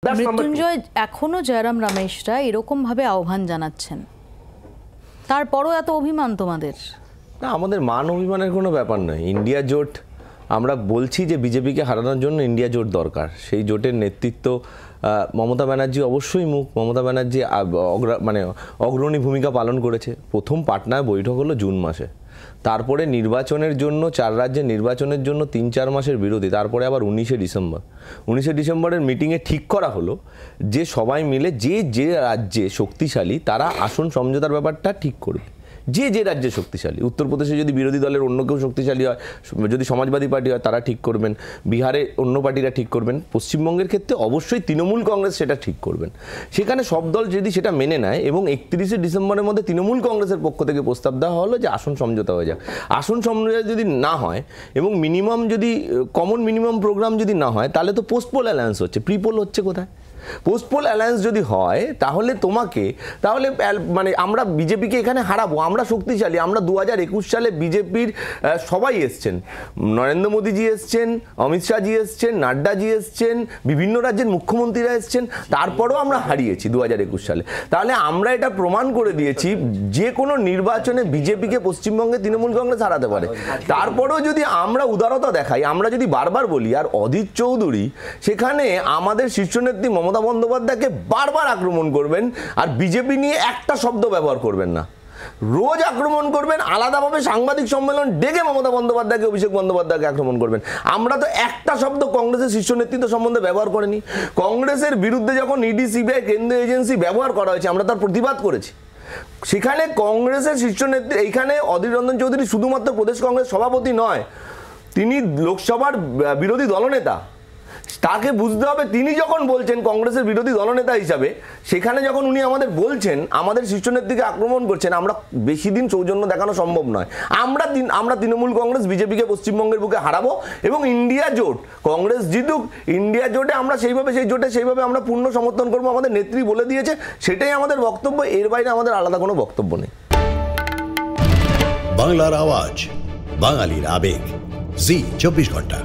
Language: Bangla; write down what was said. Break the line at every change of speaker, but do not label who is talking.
মৃত্যুঞ্জয়, এখনো জয়রাম রমেশরা এরকম ভাবে আহ্বান জানাচ্ছেন, তারপরও এত অভিমান তোমাদের?
না, আমাদের মান অভিমানের কোনো ব্যাপার নয়। ইন্ডিয়া জোট, আমরা বলছি যে বিজেপিকে হারানোর জন্য ইন্ডিয়া জোট দরকার। সেই জোটের নেতৃত্ব মমতা ব্যানার্জি অবশ্যই মমতা ব্যানার্জি অগ্রণী ভূমিকা পালন করেছে। প্রথম পাটনায় বৈঠক হলো জুন মাসে, তারপরে নির্বাচনের জন্য 4 রাজ্যের নির্বাচনের জন্য 3-4 মাসের বিরতি, তারপরে আবার 19শে ডিসেম্বরের মিটিংয়ে ঠিক করা হলো যে সবাই মিলে যে রাজ্যে শক্তিশালী তারা আসন সমঝোতার ব্যাপারটা ঠিক করবে। যে রাজ্যে শক্তিশালী, উত্তরপ্রদেশে যদি বিরোধী দলের অন্য কেউ শক্তিশালী হয়, যদি সমাজবাদী পার্টি হয় তারা ঠিক করবেন, বিহারে অন্য পার্টিরা ঠিক করবেন, পশ্চিমবঙ্গের ক্ষেত্রে অবশ্যই তৃণমূল কংগ্রেস সেটা ঠিক করবেন। সেখানে সব দল যদি সেটা মেনে নেয় এবং 31শে ডিসেম্বরের মধ্যে তৃণমূল কংগ্রেসের পক্ষ থেকে প্রস্তাব দেওয়া হলো যে আসন সমঝোতা হয়ে যাক। আসন সমঝোতা যদি না হয় এবং কমন মিনিমাম প্রোগ্রাম যদি না হয়, তাহলে তো পোস্টপোল অ্যালায়েন্স হচ্ছে, প্রিপোল হচ্ছে কোথায়? পোস্টপোল অ্যালায়েন্স যদি হয় তাহলে আমরা বিজেপিকে এখানে হারাবো। আমরা শক্তিশালী, আমরা 2021 সালে বিজেপির সবাই এসছেন, নরেন্দ্র মোদীজি এসছেন, অমিত শাহজি এসছেন, নাড্ডাজি এসছেন, বিভিন্ন রাজ্যের মুখ্যমন্ত্রীরা এসছেন, তারপরেও আমরা হারিয়েছি 2021 সালে। তাহলে আমরা এটা প্রমাণ করে দিয়েছি যে কোনো নির্বাচনে বিজেপিকে পশ্চিমবঙ্গে তৃণমূল কংগ্রেস হারাতে পারে। তারপরেও যদি আমরা উদারতা দেখাই, আমরা যদি বারবার বলি, আর অধীর চৌধুরী সেখানে আমাদের শীর্ষনেত্রী মমতা বন্দ্যোপাধ্যায়কে বারবার আক্রমণ করবেন আর বিজেপি নিয়ে একটা শব্দ ব্যবহার করবেন না, রোজ আক্রমণ করবেন, আলাদাভাবে সাংবাদিক সম্মেলন ডেকে মমতা বন্দ্যোপাধ্যায়কে, অভিষেক বন্দ্যোপাধ্যায়কে আক্রমণ করবেন। আমরা তো একটা শব্দ কংগ্রেসের শীর্ষ নেতৃত্ব সম্বন্ধে ব্যবহার করিনি। কংগ্রেসের বিরুদ্ধে যখন ইডি, সিবিআই, কেন্দ্রীয় এজেন্সি ব্যবহার করা হয়েছে, আমরা তার প্রতিবাদ করেছি। সেখানে কংগ্রেসের শীর্ষ নেতৃত্ব, এইখানে অধীর রঞ্জন চৌধুরী শুধুমাত্র প্রদেশ কংগ্রেস সভাপতি নয়, তিনি লোকসভার বিরোধী দলনেতা। তাকে বুঝতে হবে, তিনি যখন বলছেন কংগ্রেসের বিরোধী দলনেতা হিসাবে, সেখানে যখন উনি আমাদের বলছেন, আমাদের শীর্ষ নেত্রীকে আক্রমণ করছেন, আমরা বেশি দিন সৌজন্য দেখানো সম্ভব নয়। আমরা তৃণমূল কংগ্রেস বিজেপিকে পশ্চিমবঙ্গের বুকে হারাবো এবং ইন্ডিয়া জোট, কংগ্রেস জিতুক, ইন্ডিয়া জোটে আমরা সেইভাবে আমরা পূর্ণ সমর্থন করবো। আমাদের নেত্রী বলে দিয়েছে, সেটাই আমাদের বক্তব্য, এর বাইরে আমাদের আলাদা কোনো বক্তব্য নেই।
বাংলার আওয়াজ, বাঙালির আবেগ, জি 24 ঘন্টা।